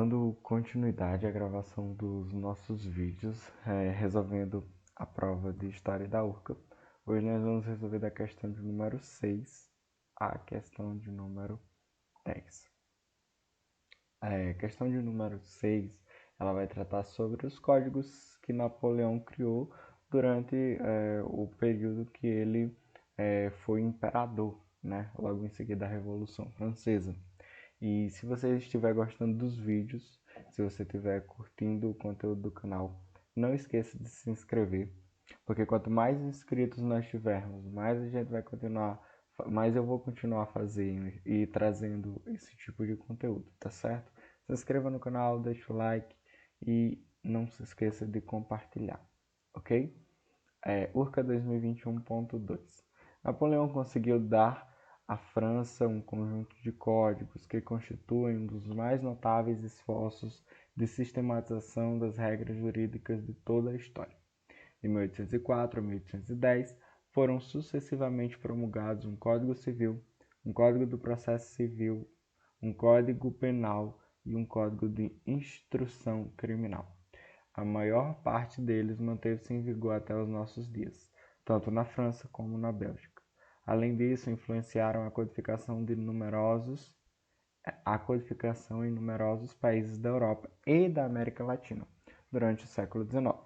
Dando continuidade à gravação dos nossos vídeos, resolvendo a prova de História da URCA. Hoje nós vamos resolver da questão de número 6 à questão de número 10. A questão de número 6, ela vai tratar sobre os códigos que Napoleão criou durante o período que ele foi imperador, né? Logo em seguida da Revolução Francesa. E se você estiver gostando dos vídeos, se você estiver curtindo o conteúdo do canal, não esqueça de se inscrever, porque quanto mais inscritos nós tivermos, mais a gente vai continuar, mais eu vou continuar fazendo e trazendo esse tipo de conteúdo, tá certo? Se inscreva no canal, deixa o like e não se esqueça de compartilhar, ok? URCA 2021.2. Napoleão conseguiu dar à França um conjunto de códigos que constituem um dos mais notáveis esforços de sistematização das regras jurídicas de toda a história. De 1804 a 1810, foram sucessivamente promulgados um Código Civil, um Código do Processo Civil, um Código Penal e um Código de Instrução Criminal. A maior parte deles manteve-se em vigor até os nossos dias, tanto na França como na Bélgica. Além disso, influenciaram a codificação em numerosos países da Europa e da América Latina durante o século XIX.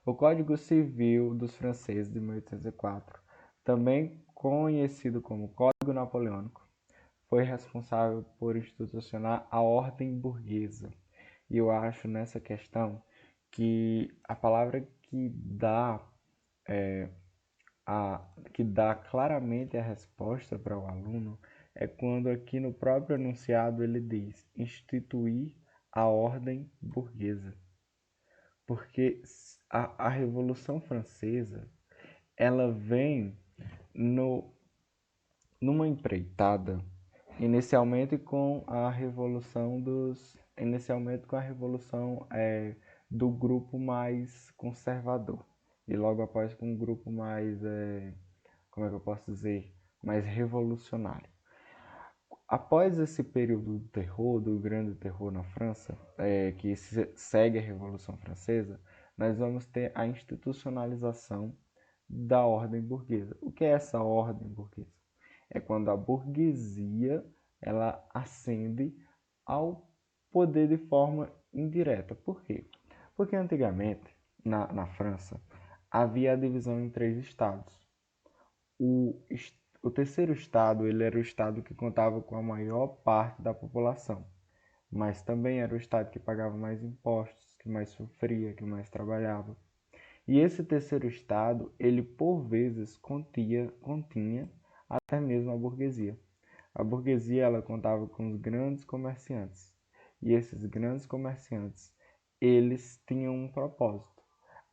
O Código Civil dos Franceses de 1804, também conhecido como Código Napoleônico, foi responsável por institucionar a ordem burguesa. E eu acho nessa questão que a palavra que dá claramente a resposta para o aluno é quando aqui no próprio enunciado ele diz instituir a ordem burguesa. Porque a Revolução Francesa, ela vem numa empreitada inicialmente com a revolução do grupo mais conservador e logo após com um grupo mais como é que eu posso dizer, mais revolucionário. Após esse período do terror, do grande terror na França, que segue a Revolução Francesa, nós vamos ter a institucionalização da ordem burguesa. O que é essa ordem burguesa? É quando a burguesia ela ascende ao poder de forma indireta. Por quê? Porque antigamente, na França, havia a divisão em 3 estados. O terceiro estado ele era o estado que contava com a maior parte da população, mas também era o estado que pagava mais impostos, que mais sofria, que mais trabalhava. E esse terceiro estado, ele por vezes continha até mesmo a burguesia. A burguesia ela contava com os grandes comerciantes. E esses grandes comerciantes, eles tinham um propósito: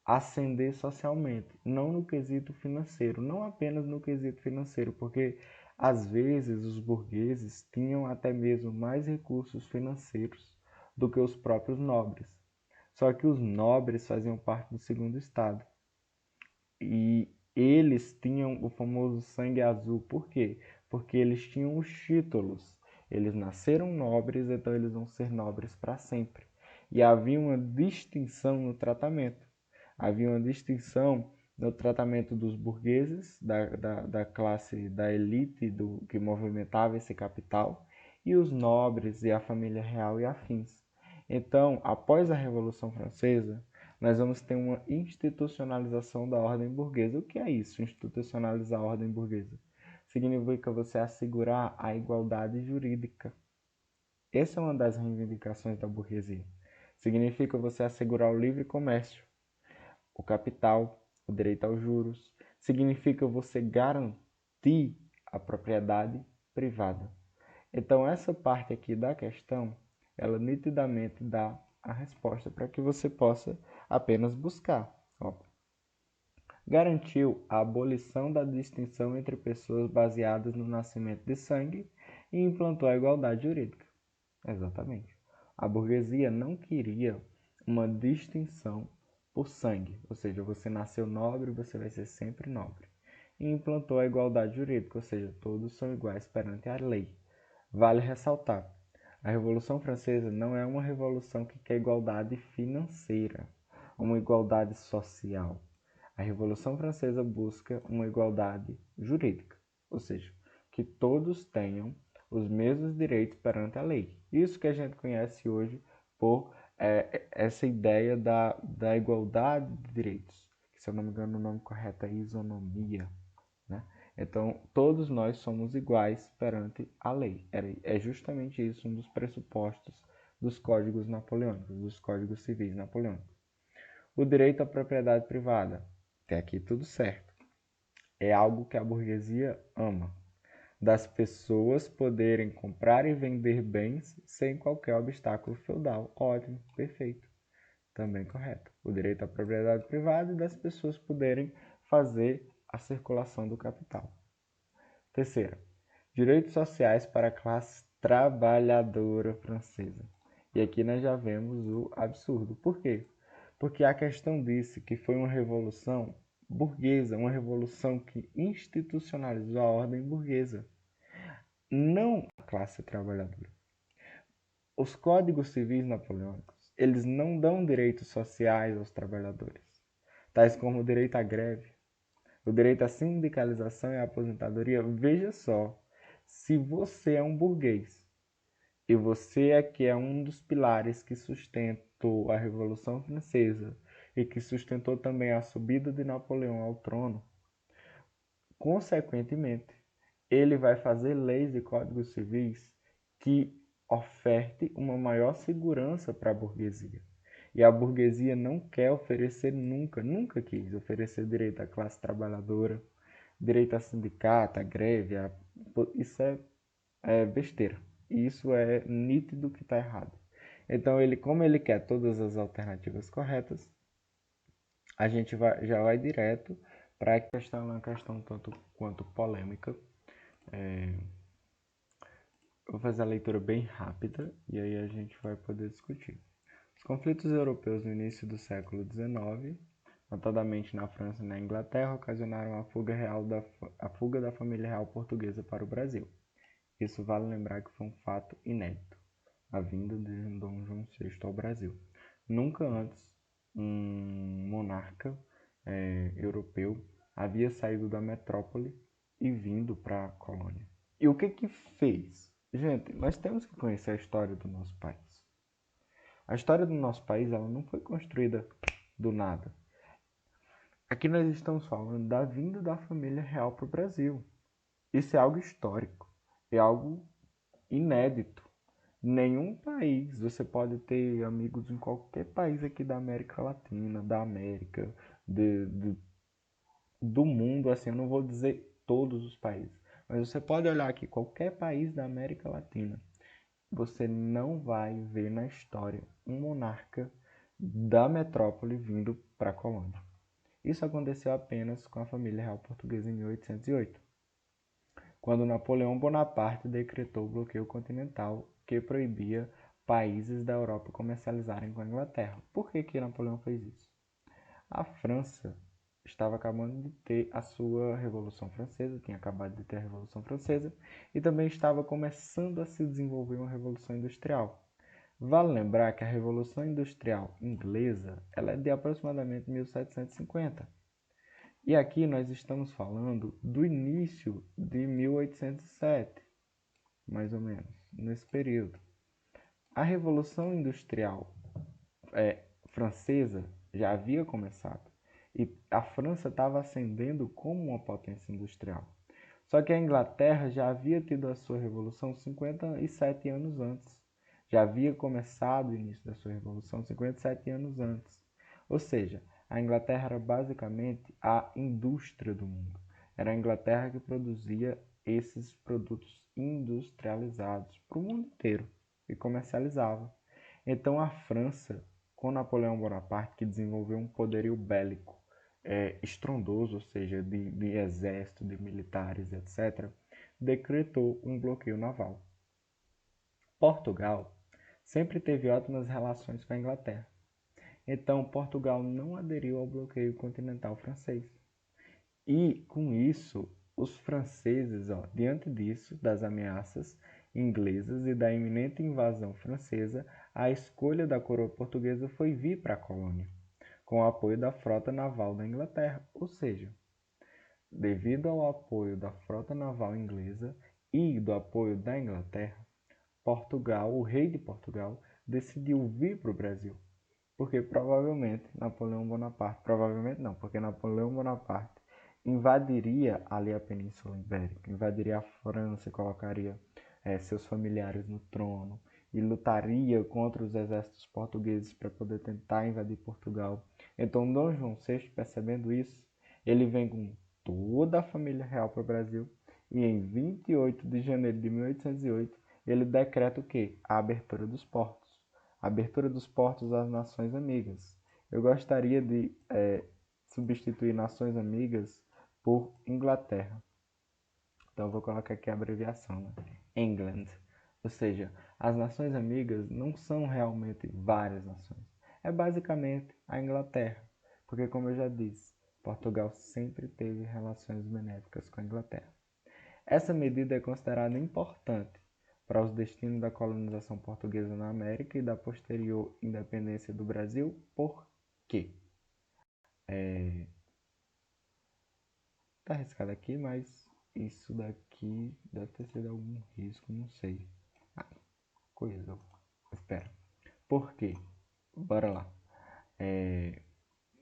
ascender socialmente, não no quesito financeiro, não apenas no quesito financeiro, porque às vezes os burgueses tinham até mesmo mais recursos financeiros do que os próprios nobres. Só que os nobres faziam parte do segundo estado. E eles tinham o famoso sangue azul. Por quê? Porque eles tinham os títulos. Eles nasceram nobres, então eles vão ser nobres para sempre. E havia uma distinção no tratamento. Havia uma distinção no tratamento dos burgueses, da classe, da elite que movimentava esse capital, e os nobres e a família real e afins. Então, após a Revolução Francesa, nós vamos ter uma institucionalização da ordem burguesa. O que é isso, institucionalizar a ordem burguesa? Significa você assegurar a igualdade jurídica. Essa é uma das reivindicações da burguesia. Significa você assegurar o livre comércio, o capital, o direito aos juros. Significa você garantir a propriedade privada. Então, essa parte aqui da questão, ela nitidamente dá a resposta para que você possa apenas buscar. Garantiu a abolição da distinção entre pessoas baseadas no nascimento de sangue e implantou a igualdade jurídica. Exatamente. A burguesia não queria uma distinção por sangue, ou seja, você nasceu nobre, você vai ser sempre nobre. E implantou a igualdade jurídica, ou seja, todos são iguais perante a lei. Vale ressaltar, A Revolução Francesa não é uma revolução que quer igualdade financeira, uma igualdade social. A Revolução Francesa busca uma igualdade jurídica, ou seja, que todos tenham os mesmos direitos perante a lei. Isso que a gente conhece hoje por essa ideia da igualdade de direitos, que, se eu não me engano, o nome correto é isonomia, né? Então, todos nós somos iguais perante a lei. É justamente isso um dos pressupostos dos códigos napoleônicos, dos códigos civis napoleônicos. O direito à propriedade privada, até aqui tudo certo. É algo que a burguesia ama. Das pessoas poderem comprar e vender bens sem qualquer obstáculo feudal. Ótimo, perfeito. Também correto. O direito à propriedade privada e das pessoas poderem fazer a circulação do capital. Terceira, direitos sociais para a classe trabalhadora francesa. E aqui nós já vemos o absurdo. Por quê? Porque a questão disse que foi uma revolução burguesa, uma revolução que institucionalizou a ordem burguesa, não a classe trabalhadora. Os códigos civis napoleônicos, eles não dão direitos sociais aos trabalhadores, tais como o direito à greve, o direito à sindicalização e à aposentadoria. Veja só, se você é um burguês e você é que é um dos pilares que sustentou a Revolução Francesa e que sustentou também a subida de Napoleão ao trono, consequentemente, ele vai fazer leis e códigos civis que oferte uma maior segurança para a burguesia. E a burguesia não quer oferecer nunca quis oferecer direito à classe trabalhadora, direito a sindicato, a greve. Isso é besteira. Isso é nítido que está errado. Então, como ele quer todas as alternativas corretas, a gente já vai direto para a questão, uma questão tanto quanto polêmica. Eu vou fazer a leitura bem rápida e aí a gente vai poder discutir. Os conflitos europeus no início do século XIX, notadamente na França e na Inglaterra, ocasionaram a fuga da família real portuguesa para o Brasil. Isso vale lembrar que foi um fato inédito, a vinda de Dom João VI ao Brasil. Nunca antes um monarca europeu havia saído da metrópole e vindo para a colônia. E o que fez? Gente, nós temos que conhecer a história do nosso país. A história do nosso país, ela não foi construída do nada. Aqui nós estamos falando da vinda da família real para o Brasil. Isso é algo histórico, é algo inédito. Nenhum país, você pode ter amigos em qualquer país aqui da América Latina, da América, do mundo, assim, eu não vou dizer todos os países, mas você pode olhar aqui qualquer país da América Latina, você não vai ver na história um monarca da metrópole vindo para a colônia. Isso aconteceu apenas com a família real portuguesa em 1808, quando Napoleão Bonaparte decretou o bloqueio continental que proibia países da Europa comercializarem com a Inglaterra. Por que Napoleão fez isso? A França estava acabando de ter a sua Revolução Francesa, tinha acabado de ter a Revolução Francesa, e também estava começando a se desenvolver uma Revolução Industrial. Vale lembrar que a Revolução Industrial inglesa ela é de aproximadamente 1750. E aqui nós estamos falando do início de 1807, mais ou menos, nesse período. A Revolução Industrial francesa já havia começado e a França estava ascendendo como uma potência industrial. Só que a Inglaterra já havia tido a sua revolução 57 anos antes. Já havia começado o início da sua revolução 57 anos antes. Ou seja, a Inglaterra era basicamente a indústria do mundo. Era a Inglaterra que produzia esses produtos industrializados para o mundo inteiro e comercializava. Então a França, com Napoleão Bonaparte, que desenvolveu um poderio bélico estrondoso, ou seja, de exército, de militares, etc., decretou um bloqueio naval. Portugal sempre teve ótimas relações com a Inglaterra. Então, Portugal não aderiu ao bloqueio continental francês. E, com isso, os franceses, diante disso, das ameaças, inglesas e da iminente invasão francesa, a escolha da coroa portuguesa foi vir para a colônia, com o apoio da frota naval da Inglaterra, ou seja, devido ao apoio da frota naval inglesa e do apoio da Inglaterra, Portugal, o rei de Portugal, decidiu vir para o Brasil, porque provavelmente Napoleão Bonaparte, provavelmente não, porque Napoleão Bonaparte invadiria ali a Península Ibérica, invadiria a França, colocaria seus familiares no trono e lutaria contra os exércitos portugueses para poder tentar invadir Portugal. Então Dom João VI, percebendo isso, ele vem com toda a família real para o Brasil e em 28 de janeiro de 1808 ele decreta o quê? A abertura dos portos. A abertura dos portos às nações amigas. Eu gostaria de substituir nações amigas por Inglaterra. Então eu vou colocar aqui a abreviação, né? England. Ou seja, as nações amigas não são realmente várias nações. É basicamente a Inglaterra. Porque, como eu já disse, Portugal sempre teve relações benéficas com a Inglaterra. Essa medida é considerada importante para os destinos da colonização portuguesa na América e da posterior independência do Brasil. Por quê? Tá arriscado aqui, mas isso daqui deve ter sido algum risco, não sei. Ah, coisa, espera. Por quê? Bora lá.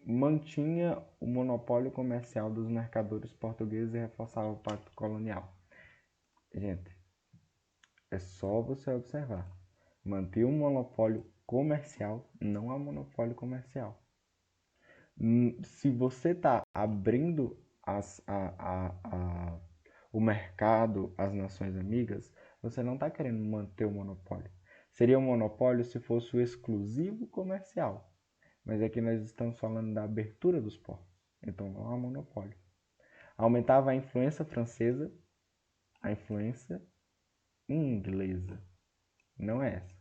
Mantinha o monopólio comercial dos mercadores portugueses e reforçava o pacto colonial. Gente, é só você observar. Manter um monopólio comercial não há monopólio comercial. Se você está abrindo o mercado às nações amigas, você não está querendo manter o monopólio. Seria um monopólio se fosse o exclusivo comercial. Mas aqui nós estamos falando da abertura dos portos. Então não há monopólio. Aumentava a influência francesa, a influência inglesa. Não é essa.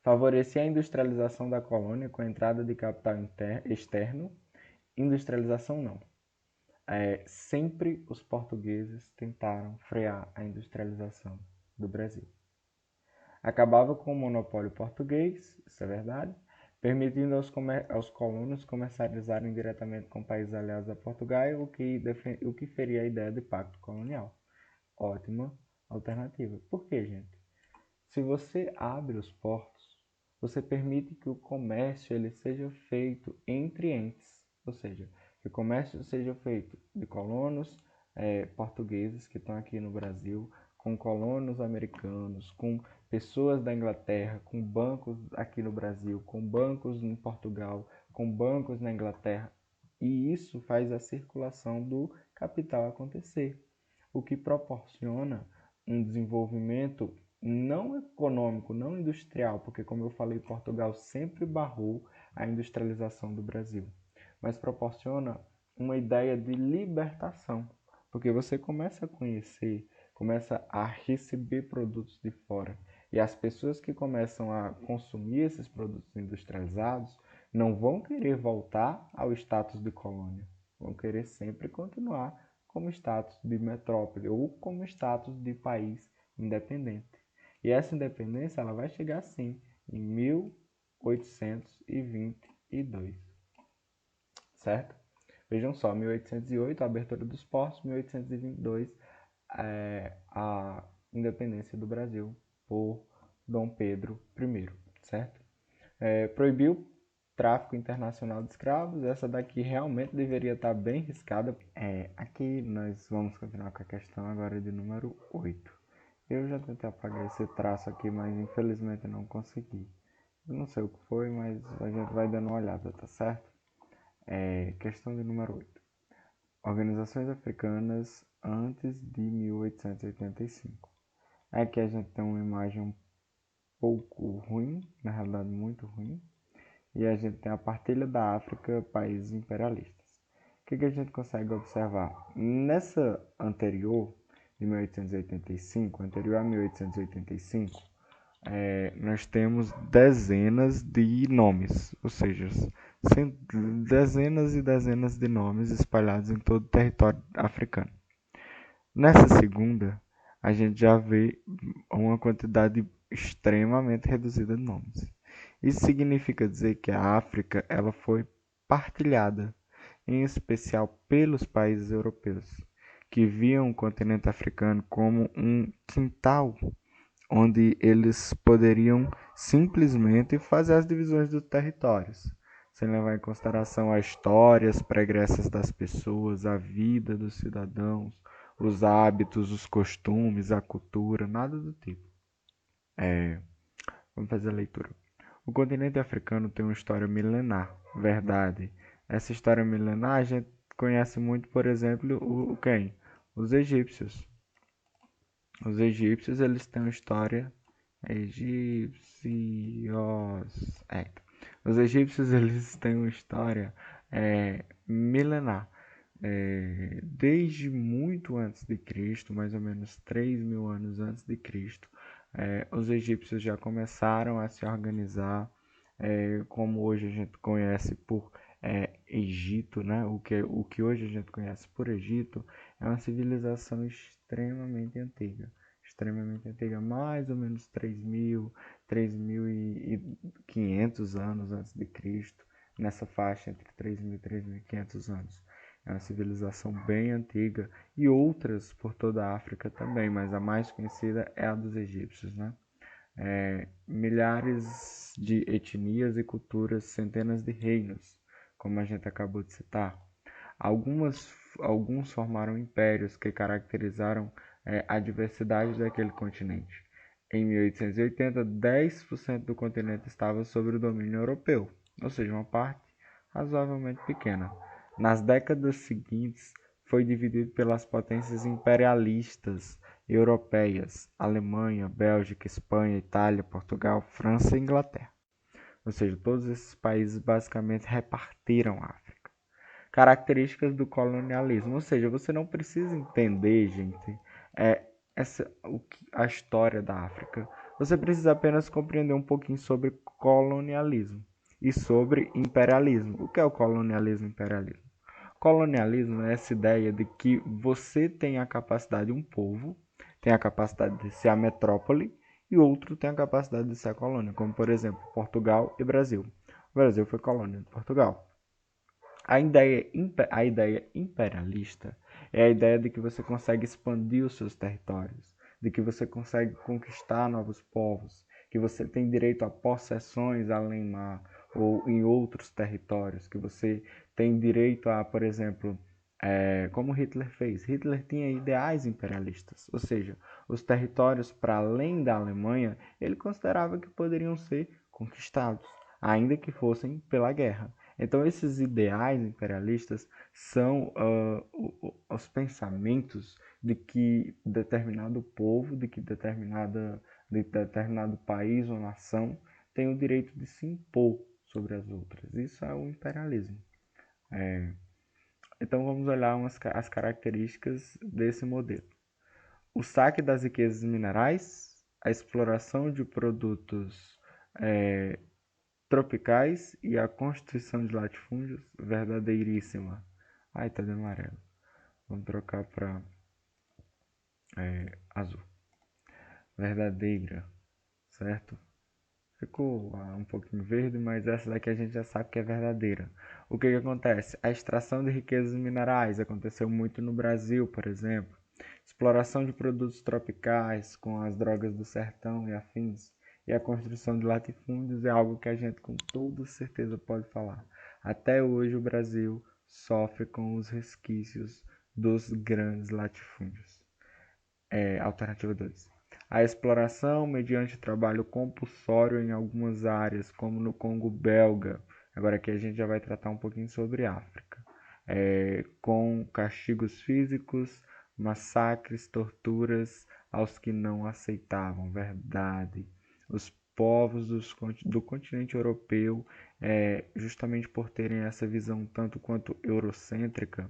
Favorecia a industrialização da colônia com a entrada de capital externo. Industrialização não. Sempre os portugueses tentaram frear a industrialização do Brasil. Acabava com o monopólio português, isso é verdade, permitindo aos colonos comercializarem diretamente com países aliados a Portugal, o que feria a ideia de pacto colonial. Ótima alternativa. Por quê, gente? Se você abre os portos, você permite que o comércio ele seja feito entre entes, ou seja, que o comércio seja feito de colonos portugueses que estão aqui no Brasil, com colonos americanos, com pessoas da Inglaterra, com bancos aqui no Brasil, com bancos em Portugal, com bancos na Inglaterra, e isso faz a circulação do capital acontecer, o que proporciona um desenvolvimento não econômico, não industrial, porque como eu falei, Portugal sempre barrou a industrialização do Brasil, mas proporciona uma ideia de libertação, porque você começa a conhecer, começa a receber produtos de fora, e as pessoas que começam a consumir esses produtos industrializados não vão querer voltar ao status de colônia, vão querer sempre continuar como status de metrópole ou como status de país independente. E essa independência ela vai chegar sim em 1822, certo? Vejam só, 1808 a abertura dos portos, 1822 a independência do Brasil por Dom Pedro I, certo? Proibiu tráfico internacional de escravos, essa daqui realmente deveria estar bem riscada. Aqui nós vamos continuar com a questão agora de número 8. Eu já tentei apagar esse traço aqui, mas infelizmente não consegui. Eu não sei o que foi, mas a gente vai dando uma olhada, tá certo? Questão de número 8. Organizações africanas antes de 1885. Aqui a gente tem uma imagem um pouco ruim, na realidade muito ruim. E a gente tem a partilha da África, países imperialistas. O que a gente consegue observar? Nessa anterior, de 1885, anterior a 1885, nós temos dezenas de nomes, ou seja, dezenas e dezenas de nomes espalhados em todo o território africano. Nessa segunda, a gente já vê uma quantidade extremamente reduzida de nomes. Isso significa dizer que a África ela foi partilhada, em especial pelos países europeus, que viam o continente africano como um quintal onde eles poderiam simplesmente fazer as divisões dos territórios, sem levar em consideração as histórias pregressas das pessoas, a vida dos cidadãos, os hábitos, os costumes, a cultura, nada do tipo. Vamos fazer a leitura. O continente africano tem uma história milenar, verdade. Essa história milenar a gente conhece muito, por exemplo, o quem? Os egípcios. Os egípcios, eles têm uma história egípcios. Os egípcios, eles têm uma história milenar. Desde muito antes de Cristo, mais ou menos 3.000 anos antes de Cristo, os egípcios já começaram a se organizar, como hoje a gente conhece por Egito, né? O que hoje a gente conhece por Egito é uma civilização extremamente antiga, mais ou menos 3.500 anos antes de Cristo, nessa faixa entre 3.000 e 3.500 anos. É uma civilização bem antiga e outras por toda a África também, mas a mais conhecida é a dos egípcios, né? Milhares de etnias e culturas, centenas de reinos, como a gente acabou de citar. Alguns formaram impérios que caracterizaram a diversidade daquele continente. Em 1880, 10% do continente estava sob o domínio europeu, ou seja, uma parte razoavelmente pequena. Nas décadas seguintes, foi dividido pelas potências imperialistas europeias: Alemanha, Bélgica, Espanha, Itália, Portugal, França e Inglaterra. Ou seja, todos esses países basicamente repartiram a África. Características do colonialismo, ou seja, você não precisa entender, gente, a história da África. Você precisa apenas compreender um pouquinho sobre colonialismo e sobre imperialismo. O que é o colonialismo e imperialismo? Colonialismo é essa ideia de que você tem a capacidade, um povo tem a capacidade de ser a metrópole e outro tem a capacidade de ser a colônia, como por exemplo Portugal e Brasil. O Brasil foi colônia de Portugal. A ideia imperialista é a ideia de que você consegue expandir os seus territórios, de que você consegue conquistar novos povos, que você tem direito a possessões além mar ou em outros territórios, que você tem direito a, por exemplo, como Hitler fez. Hitler tinha ideais imperialistas, ou seja, os territórios para além da Alemanha, ele considerava que poderiam ser conquistados, ainda que fossem pela guerra. Então, esses ideais imperialistas são os pensamentos de que determinado povo, de que determinado país ou nação tem o direito de se impor sobre as outras. Isso é o imperialismo. Então, vamos olhar as características desse modelo. O saque das riquezas minerais, a exploração de produtos tropicais e a constituição de latifúndios verdadeiríssima. Ai, tá de amarelo. Vamos trocar para azul. Verdadeira, certo? Ficou um pouquinho verde, mas essa daqui a gente já sabe que é verdadeira. O que acontece? A extração de riquezas minerais aconteceu muito no Brasil, por exemplo. Exploração de produtos tropicais com as drogas do sertão e afins. E a construção de latifúndios é algo que a gente com toda certeza pode falar. Até hoje o Brasil sofre com os resquícios dos grandes latifúndios. Alternativa 2. A exploração mediante trabalho compulsório em algumas áreas, como no Congo belga. Agora aqui a gente já vai tratar um pouquinho sobre África. Com castigos físicos, massacres, torturas aos que não aceitavam. Verdade. Os povos do continente europeu, justamente por terem essa visão tanto quanto eurocêntrica,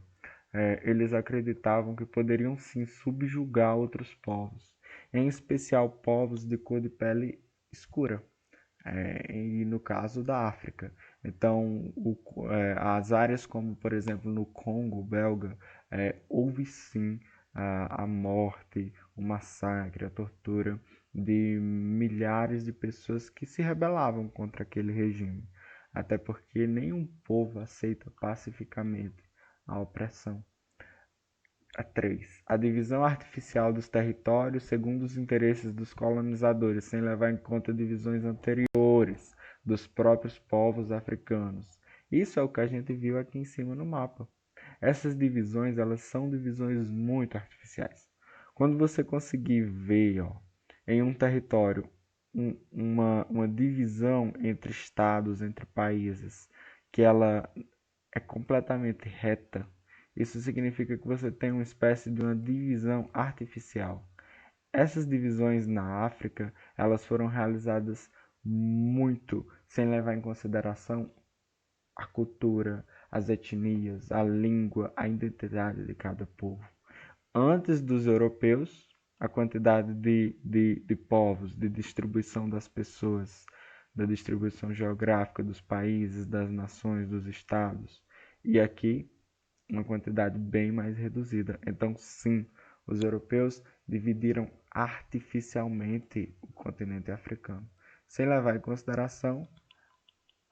eles acreditavam que poderiam sim subjugar outros povos, em especial povos de cor de pele escura, e no caso da África. Então, as áreas como, por exemplo, no Congo belga, houve sim a morte, o massacre, a tortura de milhares de pessoas que se rebelavam contra aquele regime, até porque nenhum povo aceita pacificamente a opressão. A 3. A divisão artificial dos territórios segundo os interesses dos colonizadores, sem levar em conta divisões anteriores dos próprios povos africanos. Isso é o que a gente viu aqui em cima no mapa. Essas divisões, elas são divisões muito artificiais. Quando você conseguir ver, em um território uma divisão entre estados, entre países, que ela é completamente reta, isso significa que você tem uma espécie de uma divisão artificial. Essas divisões na África, elas foram realizadas muito sem levar em consideração a cultura, as etnias, a língua, a identidade de cada povo. Antes dos europeus, a quantidade de povos, de distribuição das pessoas, da distribuição geográfica dos países, das nações, dos estados. E aqui, uma quantidade bem mais reduzida. Então, sim, os europeus dividiram artificialmente o continente africano, sem levar em consideração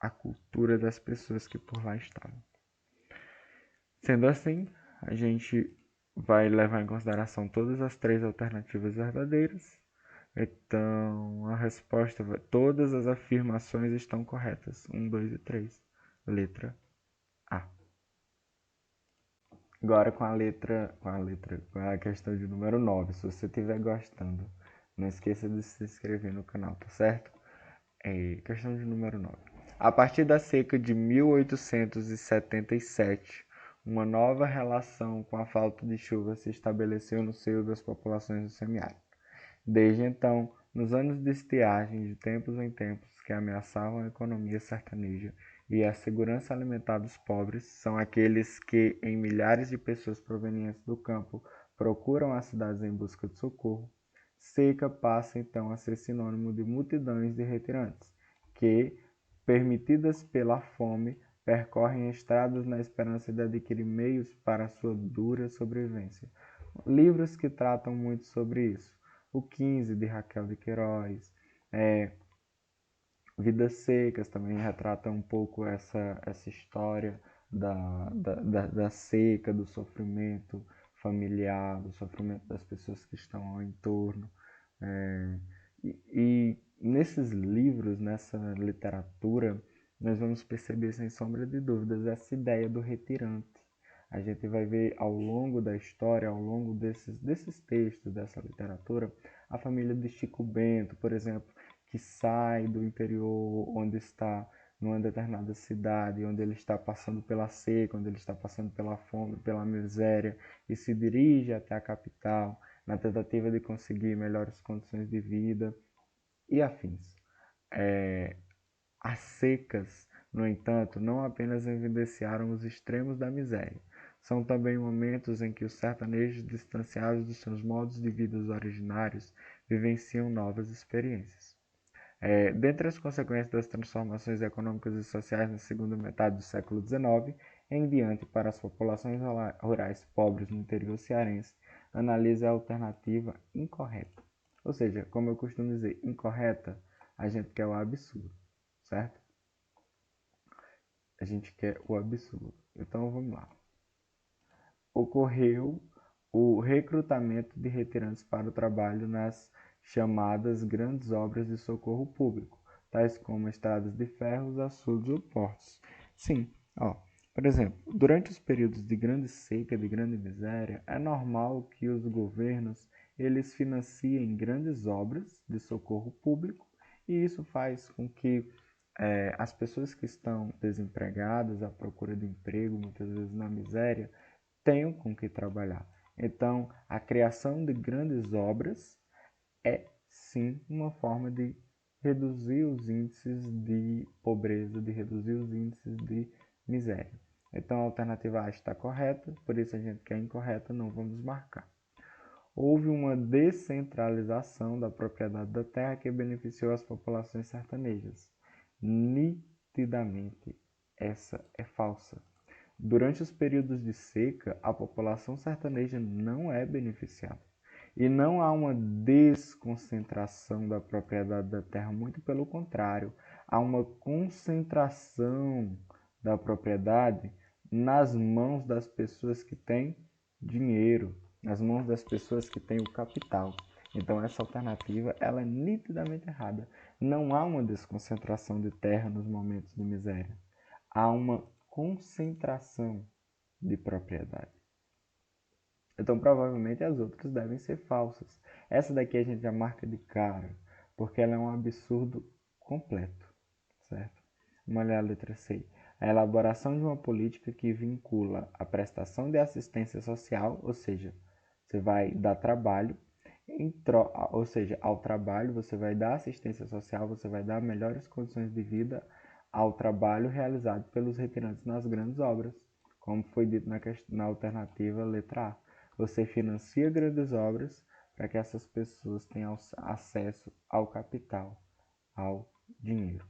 a cultura das pessoas que por lá estavam. Sendo assim, a gente vai levar em consideração todas as três alternativas verdadeiras. Então, a resposta todas as afirmações estão corretas. 1, 2 e 3. Letra A. Agora com a questão de número 9. Se você estiver gostando, não esqueça de se inscrever no canal, tá certo? Questão de número 9. A partir da seca de 1877, uma nova relação com a falta de chuva se estabeleceu no seio das populações do semiárido. Desde então, nos anos de estiagem, de tempos em tempos, que ameaçavam a economia sertaneja e a segurança alimentar dos pobres, são aqueles que, em milhares de pessoas provenientes do campo, procuram as cidades em busca de socorro. Seca passa então a ser sinônimo de multidões de retirantes, que, permitidas pela fome, percorrem estradas na esperança de adquirir meios para a sua dura sobrevivência. Livros que tratam muito sobre isso. O 15, de Raquel de Queiroz, Vidas Secas também retrata um pouco essa história da seca, do sofrimento familiar, do sofrimento das pessoas que estão ao entorno. E nesses livros, nessa literatura, nós vamos perceber, sem sombra de dúvidas, essa ideia do retirante. A gente vai ver ao longo da história, ao longo desses textos, dessa literatura, a família de Chico Bento, por exemplo, que sai do interior onde está numa determinada cidade, onde ele está passando pela seca, onde ele está passando pela fome, pela miséria, e se dirige até a capital na tentativa de conseguir melhores condições de vida e afins. As secas, no entanto, não apenas evidenciaram os extremos da miséria, são também momentos em que os sertanejos, distanciados dos seus modos de vida originários, vivenciam novas experiências. Dentre as consequências das transformações econômicas e sociais na segunda metade do século XIX em diante para as populações rurais pobres no interior cearense, analise a alternativa incorreta. Ou seja, como eu costumo dizer, incorreta, a gente quer o absurdo, certo? A gente quer o absurdo. Então vamos lá. Ocorreu o recrutamento de retirantes para o trabalho nas chamadas grandes obras de socorro público, tais como estradas de ferros, açudes ou portos. Sim, por exemplo, durante os períodos de grande seca, de grande miséria, é normal que os governos eles financiem grandes obras de socorro público e isso faz com que as pessoas que estão desempregadas, à procura de emprego, muitas vezes na miséria, tenham com que trabalhar. Então, a criação de grandes obras é sim uma forma de reduzir os índices de pobreza, de reduzir os índices de miséria. Então, a alternativa A está correta, por isso a gente quer incorreta, não vamos marcar. Houve uma descentralização da propriedade da terra que beneficiou as populações sertanejas. Nitidamente, essa é falsa. Durante os períodos de seca, a população sertaneja não é beneficiada. E não há uma desconcentração da propriedade da terra, muito pelo contrário, há uma concentração da propriedade nas mãos das pessoas que têm dinheiro, nas mãos das pessoas que têm o capital. Então essa alternativa ela é nitidamente errada. Não há uma desconcentração de terra nos momentos de miséria. Há uma concentração de propriedade. Então provavelmente as outras devem ser falsas. Essa daqui a gente já marca de cara, porque ela é um absurdo completo, certo? Vamos olhar a letra C. A elaboração de uma política que vincula a prestação de assistência social, ou seja, você vai dar trabalho, ou seja, ao trabalho você vai dar assistência social, você vai dar melhores condições de vida ao trabalho realizado pelos retirantes nas grandes obras, como foi dito na alternativa letra A. Você financia grandes obras para que essas pessoas tenham acesso ao capital, ao dinheiro.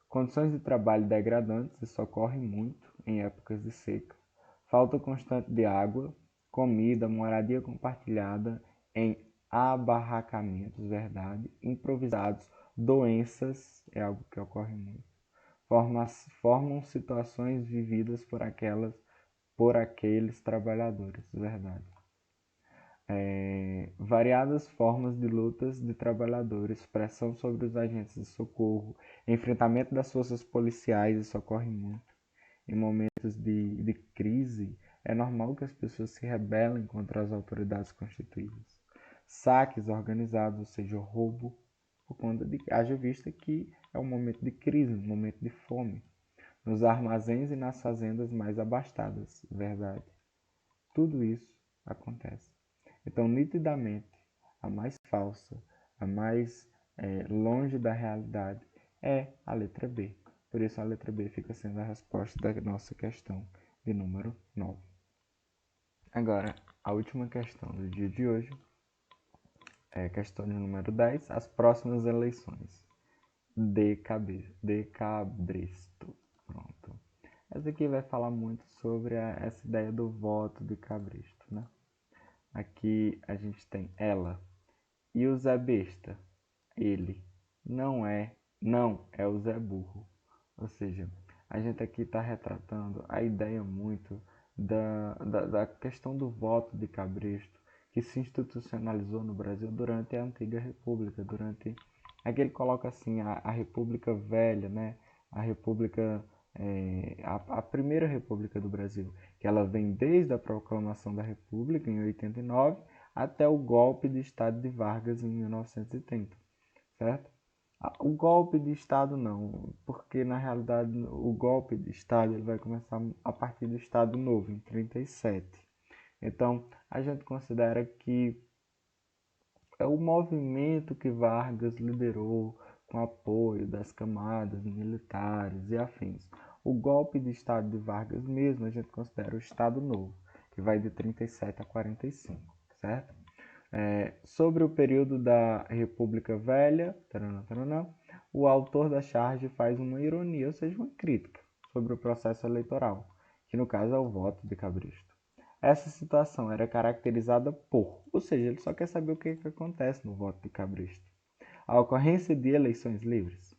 Condições de trabalho degradantes, isso ocorre muito em épocas de seca. Falta constante de água, comida, moradia compartilhada em abarracamentos, verdade, improvisados, doenças, é algo que ocorre muito. Formam situações vividas por aqueles trabalhadores, verdade. Variadas formas de lutas de trabalhadores, pressão sobre os agentes de socorro, enfrentamento das forças policiais, isso ocorre muito. Em momentos de crise, é normal que as pessoas se rebelem contra as autoridades constituídas. Saques organizados, ou seja, roubo, por conta de haja vista que é um momento de crise, um momento de fome. Nos armazéns e nas fazendas mais abastadas, verdade. Tudo isso acontece. Então, nitidamente, a mais falsa, a mais longe da realidade é a letra B. Por isso, a letra B fica sendo a resposta da nossa questão de número 9. Agora, a última questão do dia de hoje é a questão de número 10, as próximas eleições. De Cabresto. Pronto. Essa aqui vai falar muito sobre essa ideia do voto de Cabresto, né? Aqui a gente tem ela. E o Zé Besta? Ele. Não é o Zé Burro. Ou seja, a gente aqui está retratando a ideia muito da questão do voto de Cabresto, que se institucionalizou no Brasil durante a antiga República, aqui ele coloca assim, a República Velha, né? A República, a primeira República do Brasil, que ela vem desde a proclamação da República em 89 até o golpe de Estado de Vargas em 1930, certo? O golpe de Estado não, porque na realidade o golpe de Estado ele vai começar a partir do Estado Novo, em 37. Então a gente considera que é o movimento que Vargas liderou com apoio das camadas militares e afins. O golpe de Estado de Vargas mesmo a gente considera o Estado Novo, que vai de 37 a 45, certo? Sobre o período da República Velha, o autor da charge faz uma ironia, ou seja, uma crítica sobre o processo eleitoral, que no caso é o voto de Cabresto. Essa situação era caracterizada por, ou seja, ele só quer saber o que acontece no voto de Cabresto. A ocorrência de eleições livres.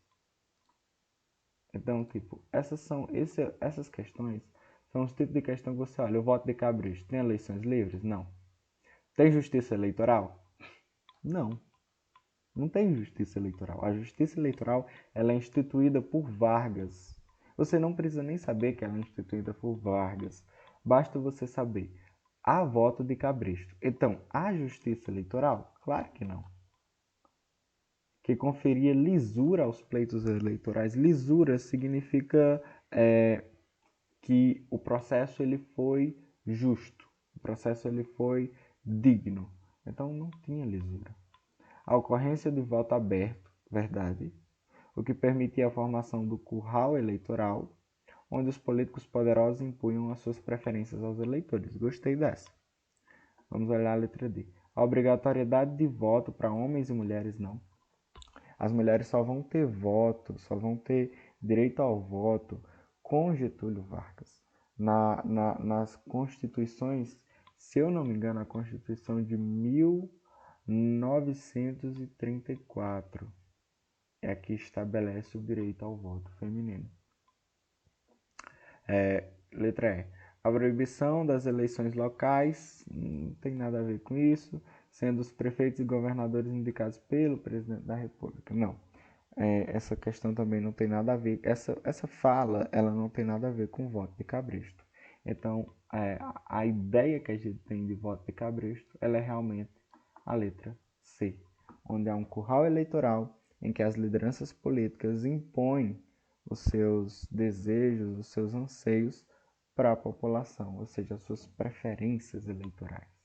Então, tipo, essas questões são os tipos de questão que você olha. O voto de Cabresto tem eleições livres? Não. Tem justiça eleitoral? Não. Não tem justiça eleitoral. A justiça eleitoral ela é instituída por Vargas. Você não precisa nem saber que ela é instituída por Vargas. Basta você saber. Há voto de Cabresto. Então, há justiça eleitoral? Claro que não. Que conferia lisura aos pleitos eleitorais. Lisura significa que o processo ele foi justo. O processo ele foi digno. Então, não tinha lisura. A ocorrência de voto aberto, verdade, o que permitia a formação do curral eleitoral, onde os políticos poderosos impunham as suas preferências aos eleitores. Gostei dessa. Vamos olhar a letra D. A obrigatoriedade de voto para homens e mulheres, não. As mulheres só vão ter voto, só vão ter direito ao voto com Getúlio Vargas. Nas constituições Se eu não me engano, a Constituição de 1934 é a que estabelece o direito ao voto feminino. Letra E. A proibição das eleições locais não tem nada a ver com isso, sendo os prefeitos e governadores indicados pelo presidente da República. Não. Essa questão também não tem nada a ver. Essa fala, ela não tem nada a ver com o voto de cabresto. Então, a ideia que a gente tem de voto de cabresto, ela é realmente a letra C, onde há um curral eleitoral em que as lideranças políticas impõem os seus desejos, os seus anseios para a população, ou seja, as suas preferências eleitorais.